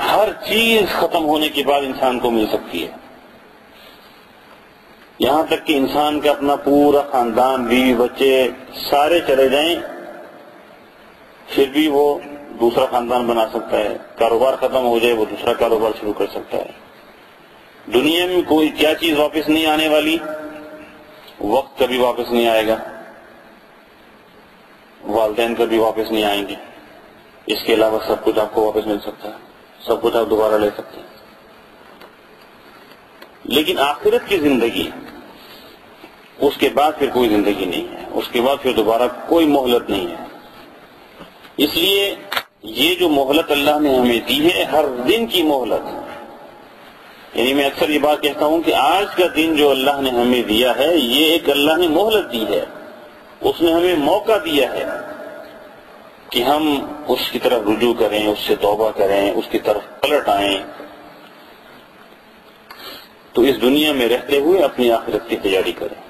ہر چیز ختم ہونے کے بعد انسان کو مل سکتی ہے، یہاں تک کہ انسان کا اپنا پورا خاندان، بیوی بچے سارے چلے جائیں پھر بھی وہ دوسرا خاندان بنا سکتا ہے، کاروبار ختم ہو جائے وہ دوسرا کاروبار شروع کر سکتا ہے۔ دنیا میں کوئی کیا چیز واپس نہیں آنے والی؟ وقت کبھی واپس نہیں آئے گا، والدین کبھی واپس نہیں آئیں گے، اس کے علاوہ سب کچھ آپ کو واپس مل سکتا ہے، سب کچھ آپ دوبارہ لے سکتے ہیں۔ لیکن آخرت کی زندگی، اس کے بعد پھر کوئی زندگی نہیں ہے، اس کے بعد پھر دوبارہ کوئی مہلت نہیں ہے۔ اس لیے یہ جو مہلت اللہ نے ہمیں دی ہے، ہر دن کی مہلت، یعنی میں اکثر یہ بات کہتا ہوں کہ آج کا دن جو اللہ نے ہمیں دیا ہے، یہ ایک اللہ نے مہلت دی ہے، اس نے ہمیں موقع دیا ہے کہ ہم اس کی طرف رجوع کریں، اس سے توبہ کریں، اس کی طرف پلٹ آئیں، تو اس دنیا میں رہتے ہوئے اپنی آخرت کی تیاری کریں۔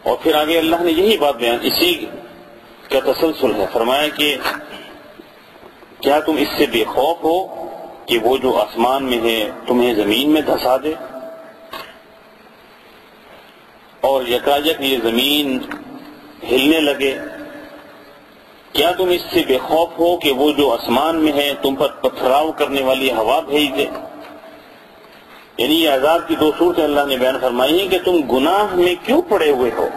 اور پھر آگے اللہ نے یہی بات بیان، اسی کا تسلسل ہے، فرمایا کہ کیا تم اس سے بے خوف ہو کہ وہ جو آسمان میں ہے تمہیں زمین میں دھسا دے، اور یکایک یہ زمین ہلنے لگے؟ کیا تم اس سے بے خوف ہو کہ وہ جو آسمان میں ہے تم پر پتھراؤ کرنے والی ہوا بھیج دے؟ یعنی یہ عذاب کی دو صورتیں اللہ نے بیان فرمائی ہیں کہ تم گناہ میں کیوں پڑے ہوئے ہو،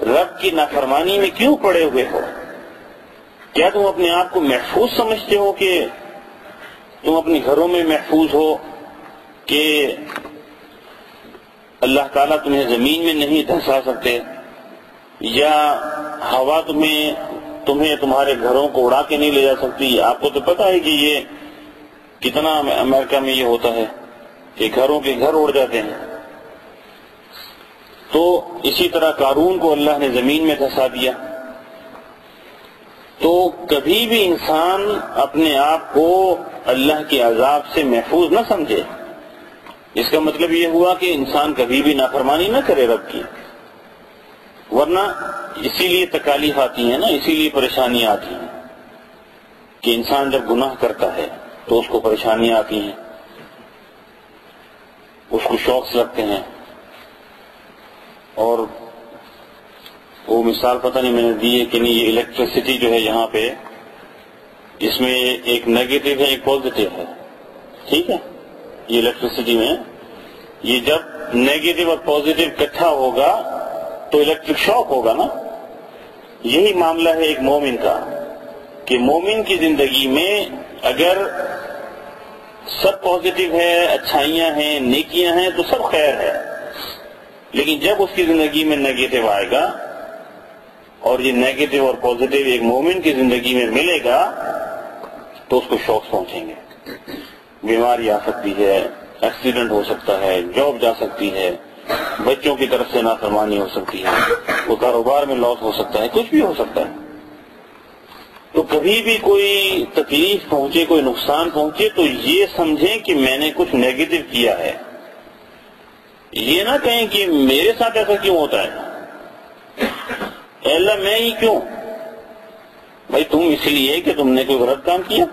رب کی نافرمانی میں کیوں پڑے ہوئے ہو؟ کیا تم اپنے آپ کو محفوظ سمجھتے ہو کہ تم اپنے گھروں میں محفوظ ہو کہ اللہ تعالیٰ تمہیں زمین میں نہیں دھسا سکتے، یا ہوا تمہیں تمہارے گھروں کو اڑا کے نہیں لے جا سکتی؟ آپ کو تو پتا ہے کہ یہ کتنا امریکہ میں یہ ہوتا ہے کہ گھروں کے گھر اڑ جاتے ہیں۔ تو اسی طرح قارون کو اللہ نے زمین میں دھسا دیا۔ تو کبھی بھی انسان اپنے آپ کو اللہ کے عذاب سے محفوظ نہ سمجھے، اس کا مطلب یہ ہوا کہ انسان کبھی بھی نافرمانی نہ کرے رب کی، ورنہ اسی لیے تکالیف آتی ہیں نا، اسی لیے پریشانیاں آتی ہیں کہ انسان جب گناہ کرتا ہے تو اس کو پریشانیاں آتی ہیں، اس کو شوق لگتے ہیں۔ اور وہ مثال پتہ نہیں میں نے دی ہے کہ نہیں، یہ الیکٹریسٹی جو ہے یہاں پہ، اس میں ایک نیگیٹو ہے ایک پازیٹو ہے، ٹھیک ہے؟ یہ الیکٹریسٹی میں یہ جب نیگیٹو اور پازیٹو اکٹھا ہوگا تو الیکٹرک شاک ہوگا نا۔ یہی معاملہ ہے ایک مومن کا کہ مومن کی زندگی میں اگر سب پازیٹو ہے، اچھائیاں ہیں، نیکیاں ہیں تو سب خیر ہے، لیکن جب اس کی زندگی میں نیگیٹو آئے گا اور یہ نیگیٹو اور پازیٹو ایک مومن کی زندگی میں ملے گا تو اس کو شوق پہنچیں گے، بیماری آ سکتی ہے، ایکسیڈنٹ ہو سکتا ہے، جاب جا سکتی ہے، بچوں کی طرف سے نافرمانی ہو سکتی ہے، وہ کاروبار میں لاس ہو سکتا ہے، کچھ بھی ہو سکتا ہے۔ تو کبھی بھی کوئی تکلیف پہنچے، کوئی نقصان پہنچے تو یہ سمجھیں کہ میں نے کچھ نیگیٹو کیا ہے، یہ نہ کہیں کہ میرے ساتھ ایسا کیوں ہوتا ہے، اے اللہ میں ہی کیوں؟ بھائی تم اس لیے کہ تم نے کوئی غلط کام کیا،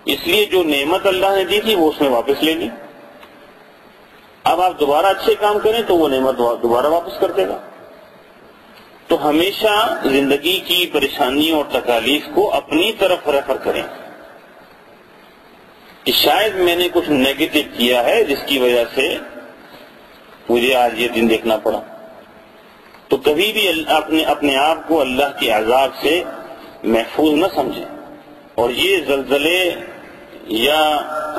اس لیے جو نعمت اللہ نے دی تھی وہ اس نے واپس لے لی، اب آپ دوبارہ اچھے کام کریں تو وہ نعمت دوبارہ واپس کر دے گا۔ تو ہمیشہ زندگی کی پریشانیوں اور تکالیف کو اپنی طرف ریفر کریں کہ شاید میں نے کچھ نیگیٹو کیا ہے جس کی وجہ سے مجھے آج یہ دن دیکھنا پڑا۔ تو کبھی بھی اپنے آپ کو اللہ کے عذاب سے محفوظ نہ سمجھیں۔ اور یہ زلزلے یا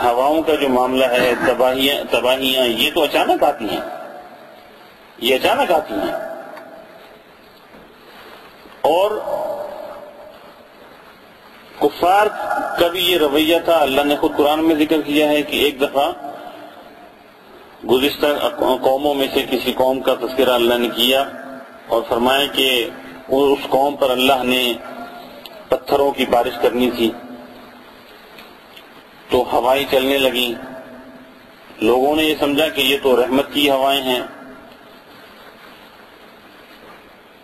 ہواؤں کا جو معاملہ ہے، تباہیاں یہ تو اچانک آتی ہیں، یہ اچانک آتی ہیں۔ اور کفار کا بھی یہ رویہ تھا، اللہ نے خود قرآن میں ذکر کیا ہے کہ ایک دفعہ گزشتہ قوموں میں سے کسی قوم کا تذکرہ اللہ نے کیا اور فرمایا کہ اس قوم پر اللہ نے پتھروں کی بارش کرنی تھی تو ہوائیں چلنے لگیں، لوگوں نے یہ سمجھا کہ یہ تو رحمت کی ہوائیں ہیں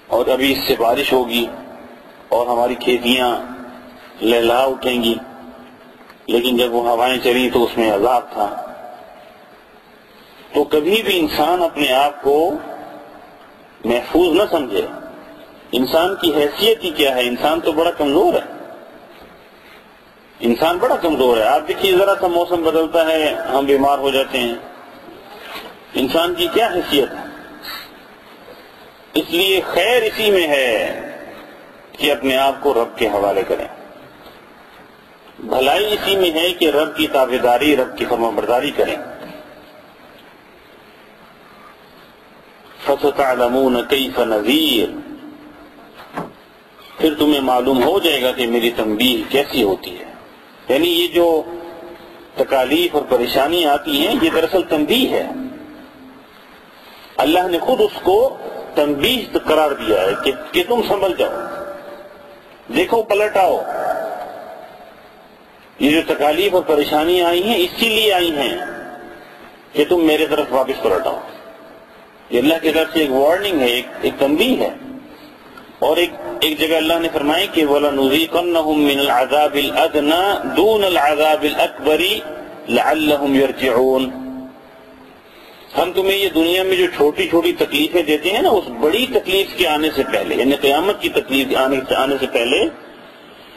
اور ابھی اس سے بارش ہوگی اور ہماری کھیتیاں لہلا اٹھیں گی، لیکن جب وہ ہوائیں چلی تو اس میں عذاب تھا۔ تو کبھی بھی انسان اپنے آپ کو محفوظ نہ سمجھے۔ انسان کی حیثیت ہی کیا ہے؟ انسان تو بڑا کمزور ہے، انسان بڑا کمزور ہے۔ آپ دیکھیے ذرا سا موسم بدلتا ہے ہم بیمار ہو جاتے ہیں، انسان کی کیا حیثیت ہے؟ اس لیے خیر اسی میں ہے کہ اپنے آپ کو رب کے حوالے کریں، بھلائی اسی میں ہے کہ رب کی تابعداری، رب کی فرمانبرداری کریں۔ فَسَتَعْلَمُونَ كَيْفَ نَذِيرٌ، پھر تمہیں معلوم ہو جائے گا کہ میری تنبیہ کیسی ہوتی ہے۔ یعنی یہ جو تکالیف اور پریشانی آتی ہیں یہ دراصل تنبیہ ہے، اللہ نے خود اس کو تنبیہ قرار دیا ہے کہ تم سنبھل جاؤ، دیکھو پلٹ آؤ۔ یہ جو تکالیف اور پریشانی آئی ہیں اسی لیے آئی ہیں کہ تم میرے طرف واپس پلٹ آؤ۔ یہ اللہ کی طرف سے ایک وارننگ ہے، ایک تنبیہ ہے۔ اور ایک جگہ اللہ نے فرمایا کہ وَلَنُذِيقَنَّهُم مِّنَ الْعَذَابِ الْأَدْنَىٰ دُونَ الْعَذَابِ الْأَكْبَرِ لَعَلَّهُمْ يَرْجِعُونَ، ہم تمہیں یہ دنیا میں جو چھوٹی چھوٹی تکلیفیں دیتے ہیں نا، اس بڑی تکلیف کے آنے سے پہلے، یعنی قیامت کی تکلیف آنے سے پہلے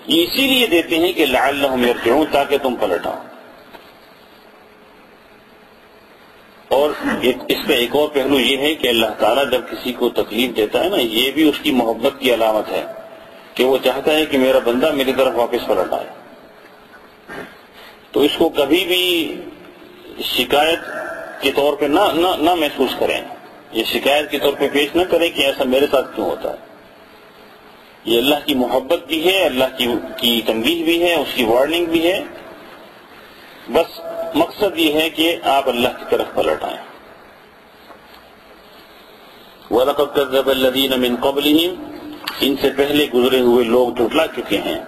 یہ اسی لیے دیتے ہیں کہ لعلہم یرجعون، تاکہ تم پلٹ آؤ۔ اور اس کا ایک اور پہلو یہ ہے کہ اللہ تعالیٰ جب کسی کو تکلیف دیتا ہے نا، یہ بھی اس کی محبت کی علامت ہے کہ وہ چاہتا ہے کہ میرا بندہ میری طرف واپس پلٹ آئے۔ تو اس کو کبھی بھی شکایت کے طور پہ نہ محسوس کریں، یہ شکایت کے طور پہ پیش نہ کریں کہ ایسا میرے ساتھ کیوں ہوتا ہے۔ یہ اللہ کی محبت بھی ہے، اللہ کی تنبیہ بھی ہے، اس کی وارننگ بھی ہے۔ بس مقصد یہ ہے کہ آپ اللہ کی طرف پلٹ آئیں۔ وَلَقَدْ كَذَّبَ الَّذِينَ مِن قَبْلِهِمْ، ان سے پہلے گزرے ہوئے لوگ جھٹلا چکے ہیں۔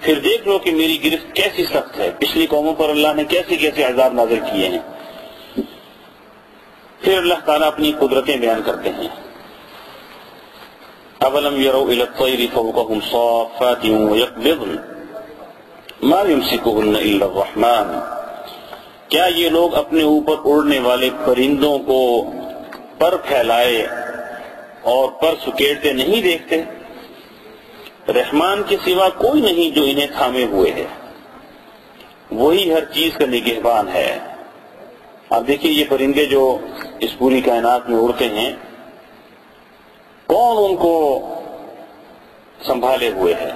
پھر دیکھ لو کہ میری گرفت کیسی سخت ہے، پچھلی قوموں پر اللہ نے کیسے کیسے عذاب نازل کیے ہیں۔ پھر اللہ تعالیٰ اپنی قدرتیں بیان کرتے ہیں۔ أَوَلَمْ يَرَوْا إِلَى الطَّيْرِ فَوْقَهُمْ صَافَّاتٍ وَيَقْبِضْنَ مَا يُمْسِكُهُنَّ إِلَّا الرَّحْمَنُ، کیا یہ لوگ اپنے اوپر اڑنے والے پرندوں کو پر پھیلائے اور پر سکیڑتے نہیں دیکھتے؟ رحمان کے سوا کوئی نہیں جو انہیں تھامے ہوئے ہے، وہی ہر چیز کا نگہبان ہے۔ اب دیکھیے یہ پرندے جو اس پوری کائنات میں اڑتے ہیں، کون ان کو سنبھالے ہوئے ہے؟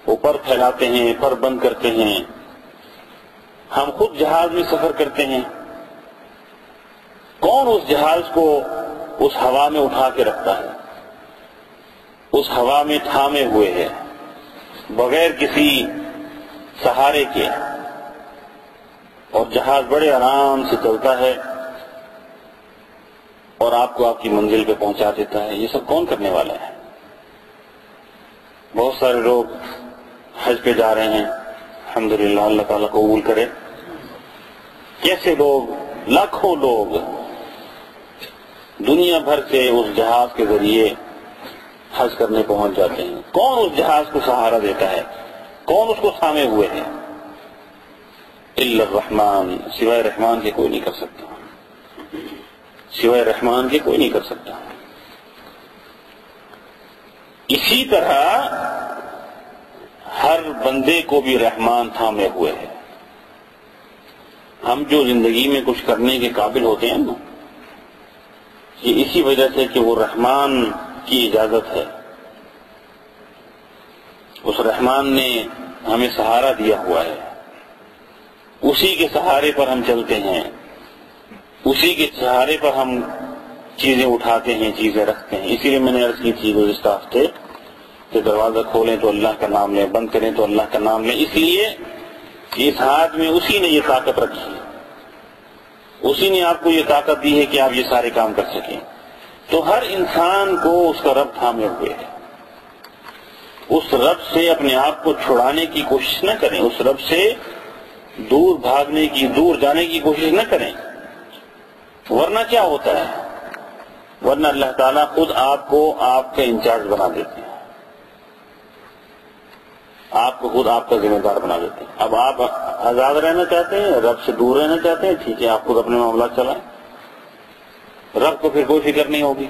وہ پر پھیلاتے ہیں، پر بند کرتے ہیں۔ ہم خود جہاز میں سفر کرتے ہیں، کون اس جہاز کو اس ہوا میں اٹھا کے رکھتا ہے؟ اس ہوا میں تھامے ہوئے ہے بغیر کسی سہارے کے، اور جہاز بڑے آرام سے چلتا ہے اور آپ کو آپ کی منزل پہ پہنچا دیتا ہے۔ یہ سب کون کرنے والا ہے؟ بہت سارے لوگ حج پہ جا رہے ہیں، الحمدللہ، اللہ تعالیٰ قبول کرے۔ کیسے لوگ، لاکھوں لوگ دنیا بھر سے اس جہاز کے ذریعے حج کرنے پہنچ جاتے ہیں۔ کون اس جہاز کو سہارا دیتا ہے؟ کون اس کو تھامے ہوئے ہے؟ الا الرحمن، سوائے رحمان کے کوئی نہیں کر سکتا، سوائے رحمان کے کوئی نہیں کر سکتا۔ اسی طرح ہر بندے کو بھی رحمان تھامے ہوئے ہے۔ ہم جو زندگی میں کچھ کرنے کے قابل ہوتے ہیں نا، یہ اسی وجہ سے کہ وہ رحمان کی اجازت ہے۔ اس رحمان نے ہمیں سہارا دیا ہوا ہے، اسی کے سہارے پر ہم چلتے ہیں، اسی کے سہارے پر ہم چیزیں اٹھاتے ہیں، چیزیں رکھتے ہیں۔ اسی لیے میں نے عرض کی تھی گزشتہ ہفتے کہ دروازہ کھولیں تو اللہ کا نام لیں، بند کریں تو اللہ کا نام لیں، اس لیے اس ہاتھ میں اسی نے یہ طاقت رکھی ہے، اسی نے آپ کو یہ طاقت دی ہے کہ آپ یہ سارے کام کر سکیں۔ تو ہر انسان کو اس کا رب تھامے ہوئے ہے۔ اس رب سے اپنے آپ کو چھڑانے کی کوشش نہ کریں، اس رب سے دور بھاگنے کی، دور جانے کی کوشش نہ کریں، ورنہ کیا ہوتا ہے؟ ورنہ اللہ تعالیٰ خود آپ کو آپ کا انچارج بنا دیتے ہیں۔ آپ کو خود آپ کا ذمہ دار بنا دیتے ہیں. اب آپ آزاد رہنا چاہتے ہیں، رب سے دور رہنا چاہتے ہیں، ٹھیک ہے، آپ خود اپنے معاملات چلائیں، رب کو پھر کوئی فکر نہیں ہوگی.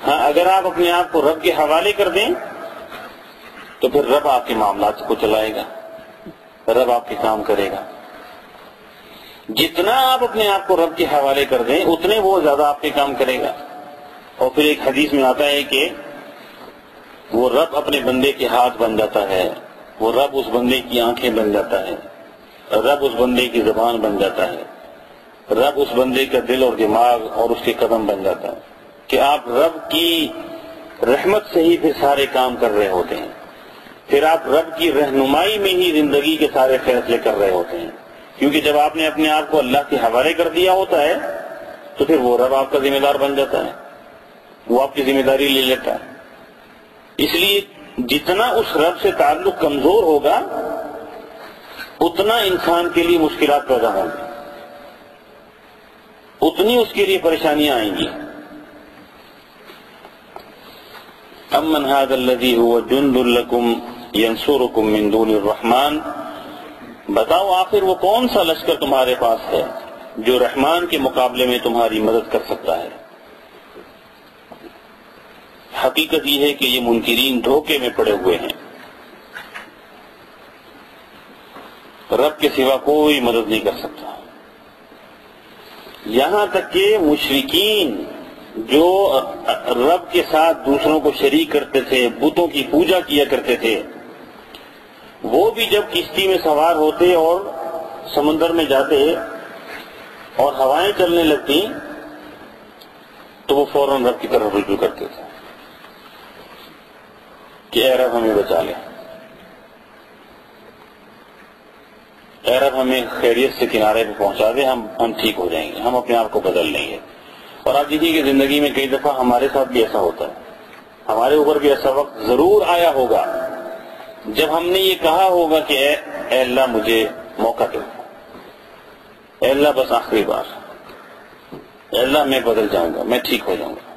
ہاں اگر آپ اپنے آپ کو رب کے حوالے کر دیں تو پھر رب آپ کے معاملات کو چلائے گا، رب آپ کے کام کرے گا. جتنا آپ اپنے آپ کو رب کے حوالے کر دیں اتنے وہ زیادہ آپ کے کام کرے گا. اور پھر ایک حدیث میں آتا ہے کہ وہ رب اپنے بندے کے ہاتھ بن جاتا ہے، وہ رب اس بندے کی آنکھیں بن جاتا ہے، رب اس بندے کی زبان بن جاتا ہے، رب اس بندے کا دل اور دماغ اور اس کے قدم بن جاتا ہے، کہ آپ رب کی رحمت سے ہی پھر سارے کام کر رہے ہوتے ہیں. پھر آپ رب کی رہنمائی میں ہی زندگی کے سارے فیصلے کر رہے ہوتے ہیں، کیونکہ جب آپ نے اپنے آپ کو اللہ کے حوالے کر دیا ہوتا ہے تو پھر وہ رب آپ کا ذمہ دار بن جاتا ہے، وہ آپ کی ذمہ داری لے لیتا ہے. اس لیے جتنا اس رب سے تعلق کمزور ہوگا اتنا انسان کے لیے مشکلات پیدا ہوں گی، اتنی اس کے لیے پریشانیاں آئیں گی. امن هذا الذي هو جند لكم ينصركم من دون الرحمن، بتاؤ آخر وہ کون سا لشکر تمہارے پاس ہے جو رحمان کے مقابلے میں تمہاری مدد کر سکتا ہے. حقیقت یہ ہے کہ یہ منکرین دھوکے میں پڑے ہوئے ہیں، رب کے سوا کوئی مدد نہیں کر سکتا. یہاں تک کہ مشرکین جو رب کے ساتھ دوسروں کو شریک کرتے تھے، بتوں کی پوجا کیا کرتے تھے، وہ بھی جب کشتی میں سوار ہوتے اور سمندر میں جاتے اور ہوائیں چلنے لگتی تو وہ فوراً رب کی طرف رجوع کرتے تھے کہ اے رب ہمیں بچا لے، اے رب ہمیں خیریت سے کنارے پہ پہنچا دے، ہم ٹھیک ہو جائیں گے، ہم اپنے آپ کو بدل لیں گے. اور آپ دیکھیے کہ زندگی میں کئی دفعہ ہمارے ساتھ بھی ایسا ہوتا ہے، ہمارے اوپر بھی ایسا وقت ضرور آیا ہوگا جب ہم نے یہ کہا ہوگا کہ اے اللہ مجھے موقع دو، اے اللہ بس آخری بار، اے اللہ میں بدل جاؤں گا، میں ٹھیک ہو جاؤں گا.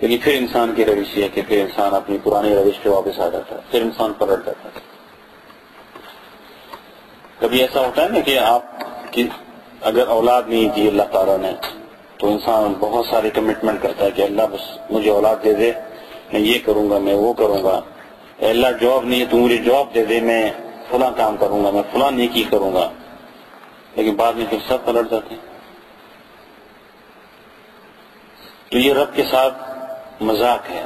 لیکن پھر انسان کی روش یہ ہے کہ پھر انسان اپنی پرانی روش پہ واپس آ جاتا ہے، پھر انسان پلٹ جاتا ہے. کبھی ایسا ہوتا ہے نا کہ آپ کی اگر اولاد نہیں دی اللہ تعالیٰ نے تو انسان بہت ساری کمٹمنٹ کرتا ہے کہ اللہ بس مجھے اولاد دے دے، میں یہ کروں گا، میں وہ کروں گا. اے اللہ جاب نہیں ہے تو مجھے جاب دے دے، میں فلاں کام کروں گا، میں فلاں نیکی کروں گا. لیکن بعد میں پھر سب پلٹ جاتے ہیں. تو یہ رب کے ساتھ مذاق ہے.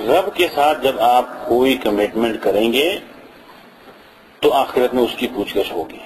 رب کے ساتھ جب آپ کوئی کمٹمنٹ کریں گے تو آخرت میں اس کی پوچھ گچھ ہوگی.